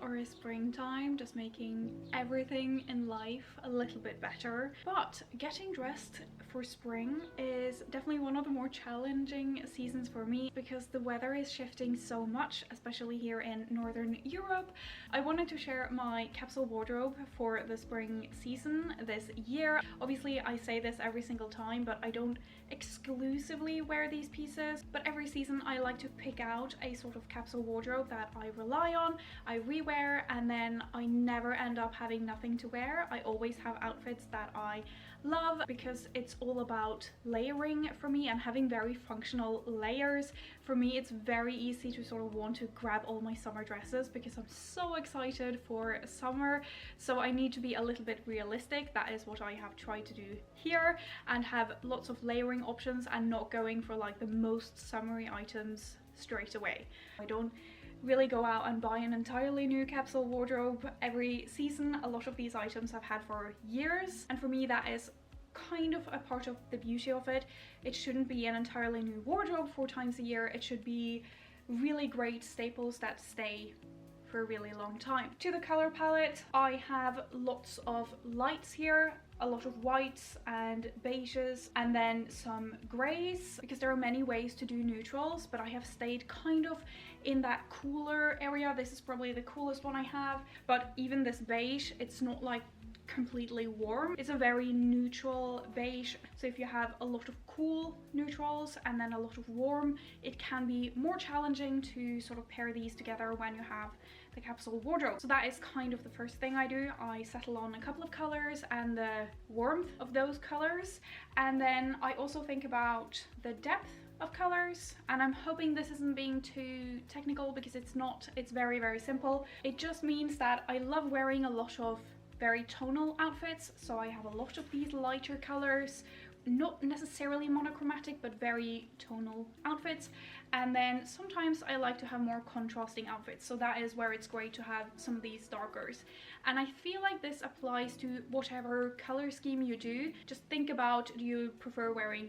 or springtime, just making everything in life a little bit better. But getting dressed for spring is definitely one of the more challenging seasons for me because the weather is shifting so much, especially here in Northern Europe. I wanted to share my capsule wardrobe for the spring season this year. Obviously, I say this every single time, but I don't exclusively wear these pieces. But every season I like to pick out a sort of capsule wardrobe that I rely on, I rewear, and then I never end up having nothing to wear. I always have outfits that I love because it's all about layering for me and having very functional layers. For me, it's very easy to sort of want to grab all my summer dresses because I'm so excited for summer. So I need to be a little bit realistic. That is what I have tried to do here, and have lots of layering options and not going for like the most summery items straight away. I don't really go out and buy an entirely new capsule wardrobe every season. A lot of these items I've had for years, and for me that is kind of a part of the beauty of it. It shouldn't be an entirely new wardrobe 4 times a year. It should be really great staples that stay for a really long time. To the color palette, I have lots of lights here, a lot of whites and beiges, and then some grays, because there are many ways to do neutrals, but I have stayed kind of in that cooler area. This is probably the coolest one I have, but even this beige, it's not like completely warm. It's a very neutral beige, so if you have a lot of cool neutrals and then a lot of warm, it can be more challenging to sort of pair these together when you have the capsule wardrobe. So that is kind of the first thing I do. I settle on a couple of colors and the warmth of those colors, and then I also think about the depth of colors, and I'm hoping this isn't being too technical because it's not. It's very, very simple. It just means that I love wearing a lot of very tonal outfits, so I have a lot of these lighter colors, not necessarily monochromatic but very tonal outfits, and then sometimes I like to have more contrasting outfits, so that is where it's great to have some of these darkers. And I feel like this applies to whatever color scheme you do. Just think about, do you prefer wearing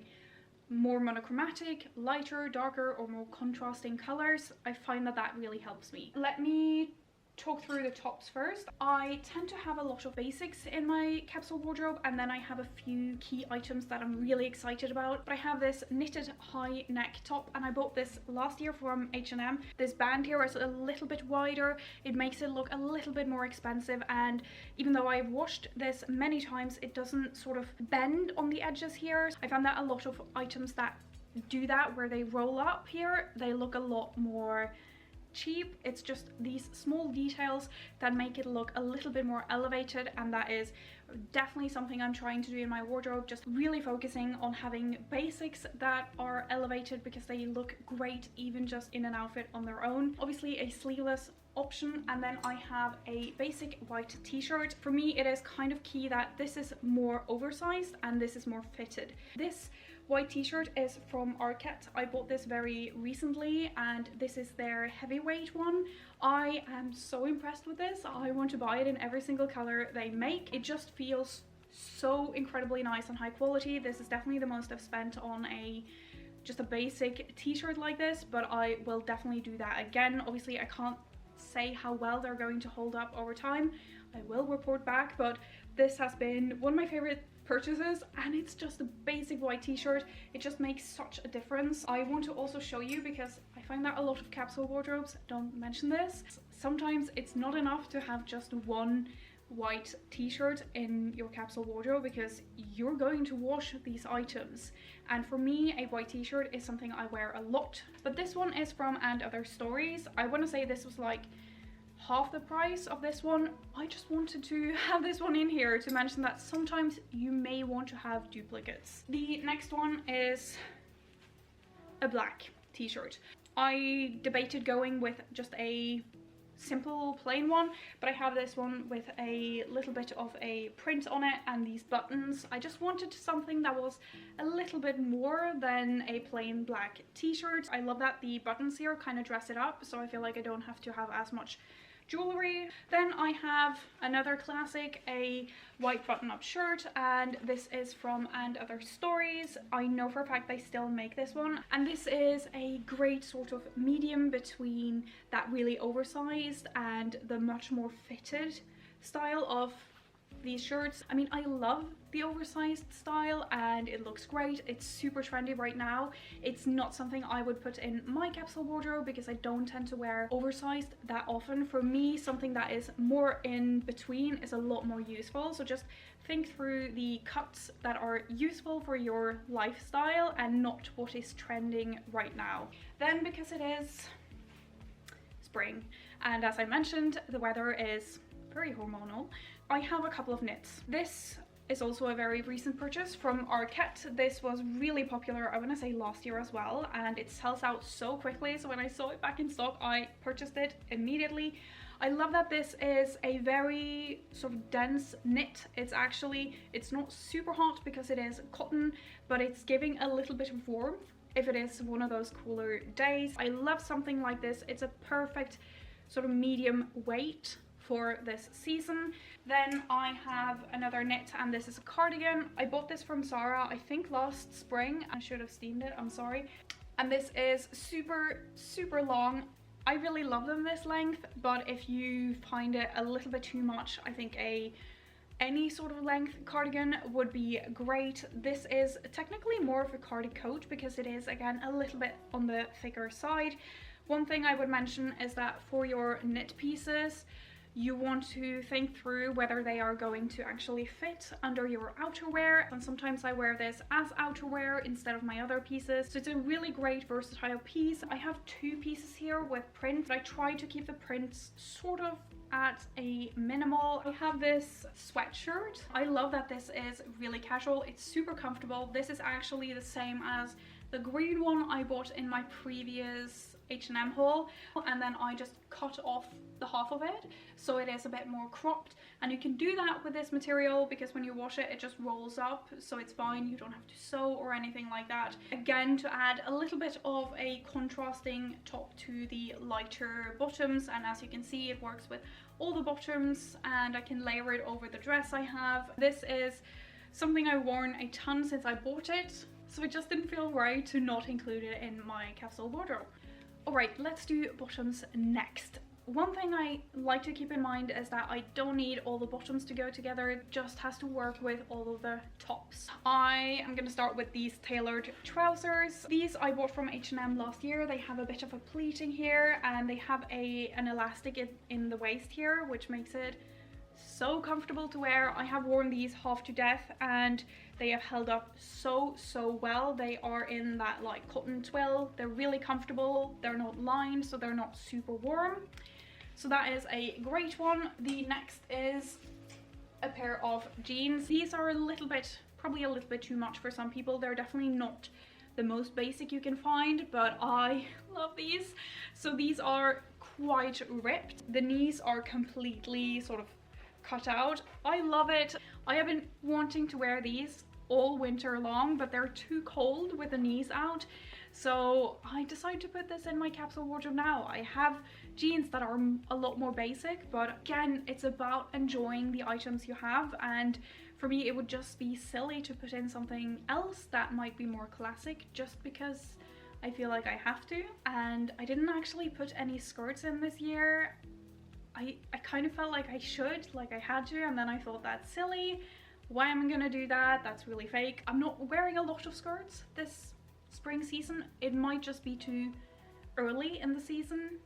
more monochromatic, lighter, darker, or more contrasting colors? I find that that really helps me. Let me talk through the tops first. I tend to have a lot of basics in my capsule wardrobe, and then I have a few key items that I'm really excited about. But I have this knitted high neck top, and I bought this last year from H&M. This band here is a little bit wider. It makes it look a little bit more expensive, and even though I've washed this many times, it doesn't sort of bend on the edges here. I found that a lot of items that do that, where they roll up here, they look a lot more cheap. It's just these small details that make it look a little bit more elevated, and that is definitely something I'm trying to do in my wardrobe, just really focusing on having basics that are elevated because they look great even just in an outfit on their own. Obviously a sleeveless option, and then I have a basic white t-shirt. For me, it is kind of key that this is more oversized and this is more fitted. This white t-shirt is from Arket. I bought this very recently, and this is their heavyweight one. I am so impressed with this. I want to buy it in every single color they make. It just feels so incredibly nice and high quality. This is definitely the most I've spent on just a basic t-shirt like this, but I will definitely do that again. Obviously I can't say how well they're going to hold up over time. I will report back, but this has been one of my favorite purchases, and it's just a basic white t-shirt. It just makes such a difference. I want to also show you, because I find that a lot of capsule wardrobes don't mention this. Sometimes it's not enough to have just one white t-shirt in your capsule wardrobe because you're going to wash these items, and for me a white t-shirt is something I wear a lot. But this one is from And Other Stories. I want to say this was like half the price of this one. I just wanted to have this one in here to mention that sometimes you may want to have duplicates. The next one is a black t-shirt. I debated going with just a simple plain one, but I have this one with a little bit of a print on it and these buttons. I just wanted something that was a little bit more than a plain black t-shirt. I love that the buttons here kind of dress it up, so I feel like I don't have to have as much jewelry. Then I have another classic, a white button-up shirt, and this is from And Other Stories. I know for a fact they still make this one, and this is a great sort of medium between that really oversized and the much more fitted style of these shirts. I mean, I love the oversized style and it looks great. It's super trendy right now. It's not something I would put in my capsule wardrobe because I don't tend to wear oversized that often. For me, something that is more in between is a lot more useful. So just think through the cuts that are useful for your lifestyle and not what is trending right now. Then, because it is spring, and as I mentioned, the weather is very hormonal, I have a couple of knits. This is also a very recent purchase from Arket. This was really popular, I want to say last year as well, and it sells out so quickly, so when I saw it back in stock I purchased it immediately. I love that this is a very sort of dense knit. It's not super hot because it is cotton, but it's giving a little bit of warmth if it is one of those cooler days. I love something like this. It's a perfect sort of medium weight for this season. Then I have another knit, and this is a cardigan. I bought this from Zara, I think last spring. I should have steamed it, I'm sorry. And this is super long. I really love them this length, but if you find it a little bit too much, I think any sort of length cardigan would be great. This is technically more of a cardi coat because it is, again, a little bit on the thicker side. One thing I would mention is that for your knit pieces, you want to think through whether they are going to actually fit under your outerwear, and sometimes I wear this as outerwear instead of my other pieces. So it's a really great versatile piece. I have two pieces here with print. I try to keep the prints sort of at a minimal. I have this sweatshirt. I love that this is really casual. It's super comfortable. This is actually the same as the green one I bought in my previous H&M haul, and then I just cut off the half of it so it is a bit more cropped, and you can do that with this material because when you wash it, it just rolls up, so it's fine. You don't have to sew or anything like that. Again, to add a little bit of a contrasting top to the lighter bottoms, and as you can see, it works with all the bottoms, and I can layer it over the dress I have. This is something I've worn a ton since I bought it, so it just didn't feel right to not include it in my capsule wardrobe. Alright, let's do bottoms next. One thing I like to keep in mind is that I don't need all the bottoms to go together, it just has to work with all of the tops. I am going to start with these tailored trousers. These I bought from H&M last year. They have a bit of a pleating here, and they have an elastic in the waist here, which makes it so comfortable to wear. I have worn these half to death and they have held up so well. They are in that like cotton twill. They're really comfortable. They're not lined, so they're not super warm. So that is a great one. The next is a pair of jeans. These are probably a little bit too much for some people. They're definitely not the most basic you can find, but I love these. So these are quite ripped. The knees are completely sort of cut out. I love it. I have been wanting to wear these all winter long, but they're too cold with the knees out, so I decided to put this in my capsule wardrobe now. I have jeans that are a lot more basic, but again, it's about enjoying the items you have, and for me it would just be silly to put in something else that might be more classic just because I feel like I have to. And I didn't actually put any skirts in this year. I kind of felt like I should, like I had to, and then I thought that's silly. Why am I gonna do that? That's really fake. I'm not wearing a lot of skirts this spring season. It might just be too early in the season.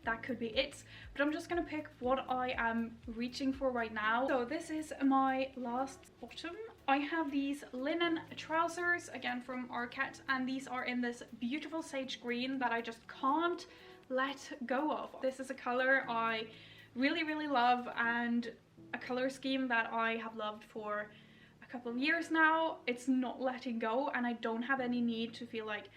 That could be it. But I'm just gonna pick what I am reaching for right now. So this is my last bottom. I have these linen trousers, again from Arket, and these are in this beautiful sage green that I just can't let go of. This is a color I really love, and a color scheme that I have loved for a couple of years now. It's not letting go, and I don't have any need to feel like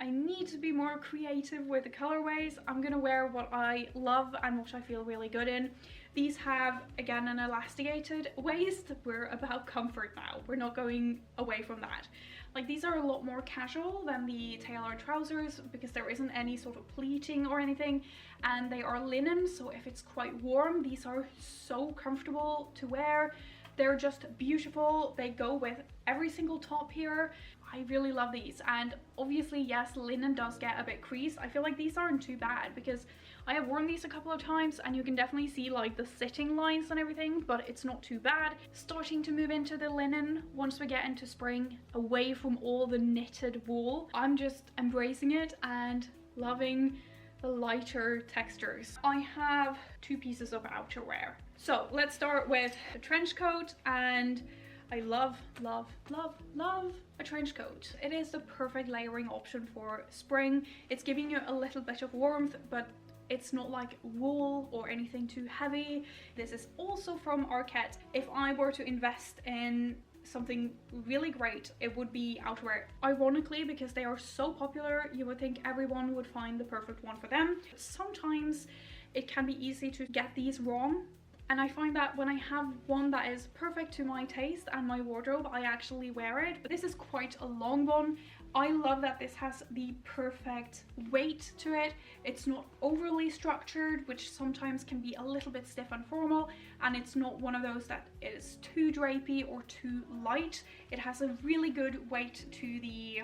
I need to be more creative with the colorways. I'm gonna wear what I love and what I feel really good in. These have, again, an elasticated waist. We're about comfort now. We're not going away from that. Like, these are a lot more casual than the tailored trousers because there isn't any sort of pleating or anything, and they are linen, so if it's quite warm, these are so comfortable to wear. They're just beautiful. They go with every single top here. I really love these, and obviously, yes, linen does get a bit creased. I feel like these aren't too bad because I have worn these a couple of times and you can definitely see like the sitting lines and everything, but it's not too bad. Starting to move into the linen once we get into spring, away from all the knitted wool. I'm just embracing it and loving the lighter textures. I have two pieces of outerwear. So let's start with a trench coat, and I love, love, love, love a trench coat. It is the perfect layering option for spring. It's giving you a little bit of warmth, but it's not like wool or anything too heavy. This is also from Arket. If I were to invest in something really great, it would be outerwear. Ironically, because they are so popular, you would think everyone would find the perfect one for them. Sometimes it can be easy to get these wrong, and I find that when I have one that is perfect to my taste and my wardrobe, I actually wear it. But this is quite a long one. I love that this has the perfect weight to it. It's not overly structured, which sometimes can be a little bit stiff and formal, and it's not one of those that is too drapey or too light. It has a really good weight to the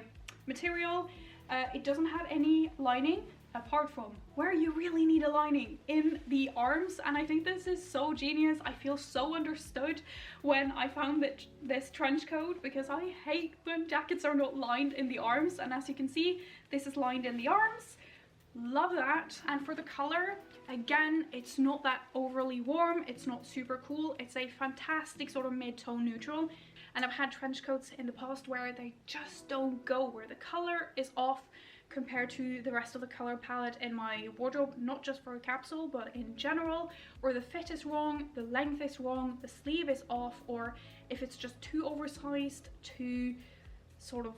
material. It doesn't have any lining, apart from where you really need a lining, in the arms, and I think this is so genius. I feel so understood when I found this trench coat, because I hate when jackets are not lined in the arms, and as you can see, this is lined in the arms. Love that. And for the color, again, it's not that overly warm, it's not super cool, it's a fantastic sort of mid-tone neutral. And I've had trench coats in the past where they just don't go, where the color is off compared to the rest of the color palette in my wardrobe, not just for a capsule but in general, or the fit is wrong, the length is wrong, the sleeve is off, or if it's just too oversized, too sort of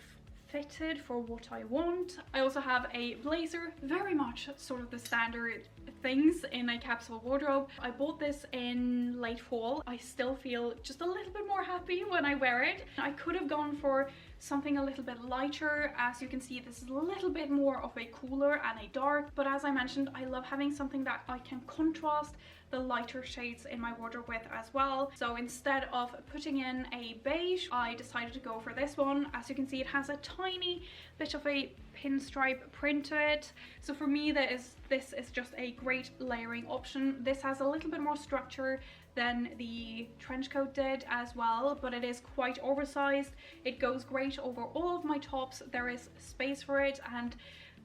fitted for what I want. I also have a blazer, very much sort of the standard things in a capsule wardrobe. I bought this in late fall. I still feel just a little bit more happy when I wear it. I could have gone for something a little bit lighter. As you can see, this is a little bit more of a cooler and a dark, but as I mentioned, I love having something that I can contrast the lighter shades in my wardrobe with as well. So instead of putting in a beige, I decided to go for this one. As you can see, it has a tiny bit of a pinstripe print to it. So for me, this is just a great layering option. This has a little bit more structure than the trench coat did as well, but it is quite oversized. It goes great over all of my tops. There is space for it, and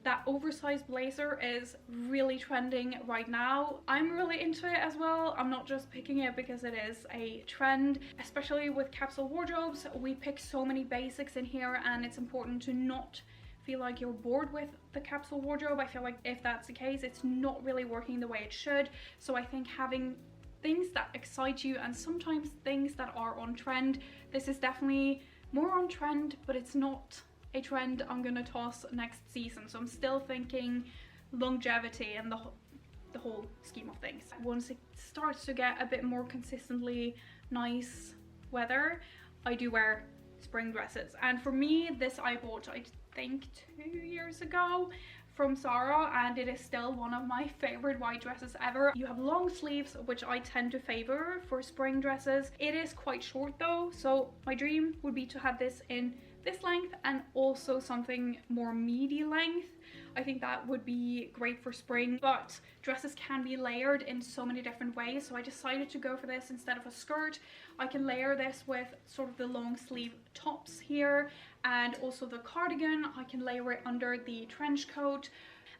that oversized blazer is really trending right now. I'm really into it as well. I'm not just picking it because it is a trend. Especially with capsule wardrobes, we pick so many basics in here, and it's important to not feel like you're bored with the capsule wardrobe. I feel like if that's the case, it's not really working the way it should. So I think having things that excite you and sometimes things that are on trend, this is definitely more on trend, but it's not a trend I'm gonna toss next season. So I'm still thinking longevity and the whole scheme of things. Once it starts to get a bit more consistently nice weather, I do wear spring dresses. And for me, this I bought, I think 2 years ago from Zara, and it is still one of my favorite white dresses ever. You have long sleeves, which I tend to favor for spring dresses. It is quite short though, so my dream would be to have this in this length and also something more midi length. I think that would be great for spring, but dresses can be layered in so many different ways, so I decided to go for this instead of a skirt. I can layer this with sort of the long sleeve tops here, and also the cardigan. I can layer it under the trench coat,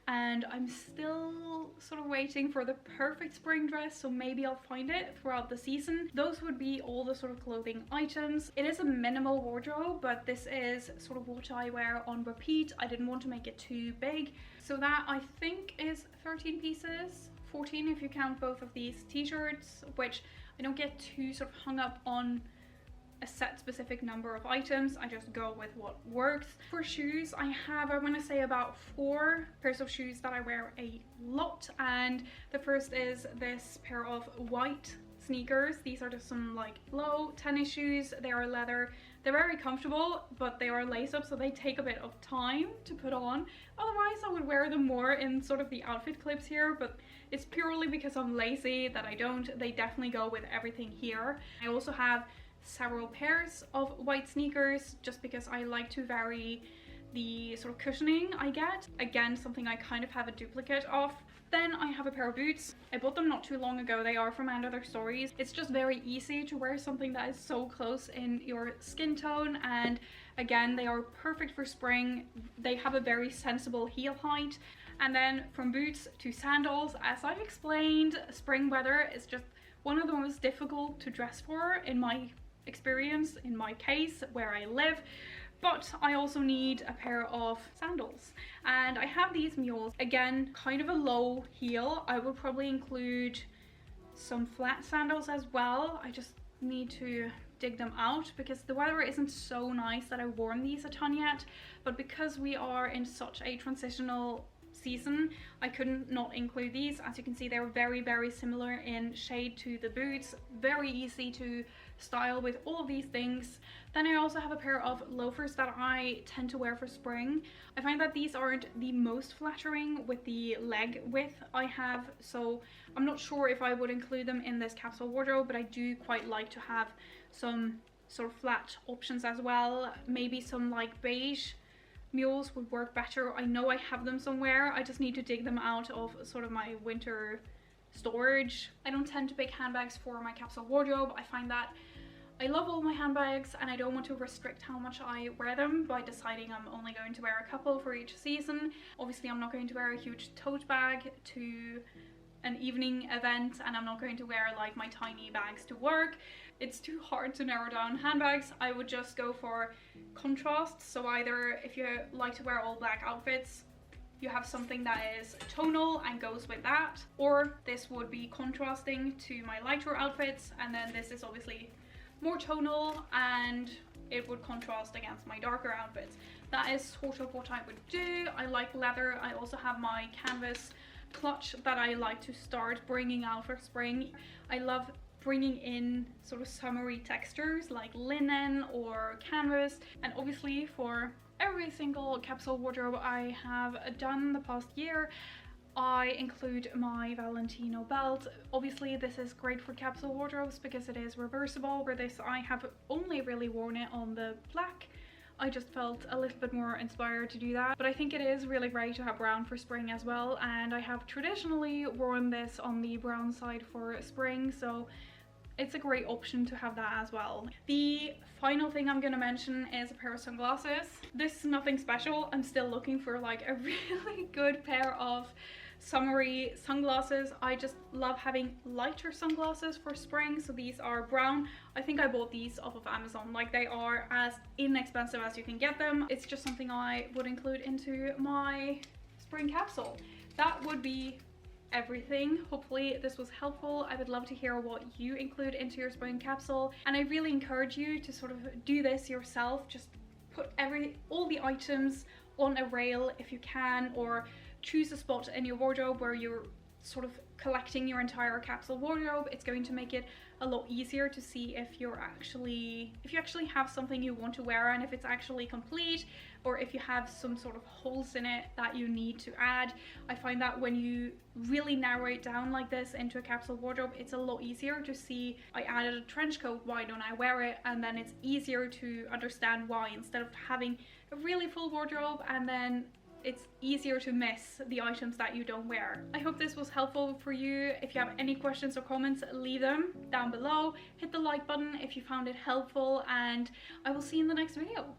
and I'm still sort of waiting for the perfect spring dress, so maybe I'll find it throughout the season. Those would be all the sort of clothing items. It is a minimal wardrobe, but this is sort of what I wear on repeat. I didn't want to make it too big, so that I think is 13 pieces, 14 if you count both of these t-shirts, which I don't get too sort of hung up on a set specific number of items. I just go with what works. For shoes, I have, I want to say, about 4 pairs of shoes that I wear a lot, and the first is this pair of white sneakers. These are just some like low tennis shoes. They are leather. They're very comfortable, but they are lace up, so they take a bit of time to put on. Otherwise, I would wear them more in sort of the outfit clips here, but it's purely because I'm lazy that I don't. They definitely go with everything here. I also have several pairs of white sneakers just because I like to vary the sort of cushioning I get. Again, something I kind of have a duplicate of. Then I have a pair of boots. I bought them not too long ago. They are from End of Their Stories. It's just very easy to wear something that is so close in your skin tone, and again, they are perfect for spring. They have a very sensible heel height. And then from boots to sandals, as I've explained, spring weather is just one of the most difficult to dress for in my experience, in my case, where I live. But I also need a pair of sandals, and I have these mules. Again, kind of a low heel. I would probably include some flat sandals as well. I just need to dig them out because the weather isn't so nice that I've worn these a ton yet, but because we are in such a transitional season, I couldn't not include these. As you can see, they're very similar in shade to the boots. Very easy to style with all of these things. Then I also have a pair of loafers that I tend to wear for spring. I find that these aren't the most flattering with the leg width I have, so I'm not sure if I would include them in this capsule wardrobe, but I do quite like to have some sort of flat options as well. Maybe some like beige mules would work better. I know I have them somewhere. I just need to dig them out of sort of my winter storage. I don't tend to pick handbags for my capsule wardrobe. I find that I love all my handbags and I don't want to restrict how much I wear them by deciding I'm only going to wear a couple for each season. Obviously, I'm not going to wear a huge tote bag to an evening event, and I'm not going to wear like my tiny bags to work. It's too hard to narrow down handbags. I would just go for contrast. So either if you like to wear all black outfits, you have something that is tonal and goes with that, or this would be contrasting to my lighter outfits, and then this is obviously more tonal and it would contrast against my darker outfits. That is sort of what I would do. I like leather. I also have my canvas clutch that I like to start bringing out for spring. I love bringing in sort of summery textures like linen or canvas, and obviously for every single capsule wardrobe I have done the past year, I include my Valentino belt. Obviously this is great for capsule wardrobes because it is reversible. For this I have only really worn it on the black. I just felt a little bit more inspired to do that, but I think it is really great to have brown for spring as well, and I have traditionally worn this on the brown side for spring, so it's a great option to have that as well. The final thing I'm gonna mention is a pair of sunglasses. This is nothing special. I'm still looking for like a really good pair of summery sunglasses. I just love having lighter sunglasses for spring, so these are brown. I think I bought these off of Amazon. Like, they are as inexpensive as you can get them. It's just something I would include into my spring capsule. That would be everything. Hopefully this was helpful. I would love to hear what you include into your spring capsule, and I really encourage you to sort of do this yourself. Just put all the items on a rail if you can, or choose a spot in your wardrobe where you're sort of collecting your entire capsule wardrobe. It's going to make it a lot easier to see if you actually have something you want to wear, and if it's actually complete, or if you have some sort of holes in it that you need to add. I find that when you really narrow it down like this into a capsule wardrobe, it's a lot easier to see, I added a trench coat, why don't I wear it? And then it's easier to understand why, instead of having a really full wardrobe and then it's easier to miss the items that you don't wear. I hope this was helpful for you. If you have any questions or comments, leave them down below. Hit the like button if you found it helpful, and I will see you in the next video.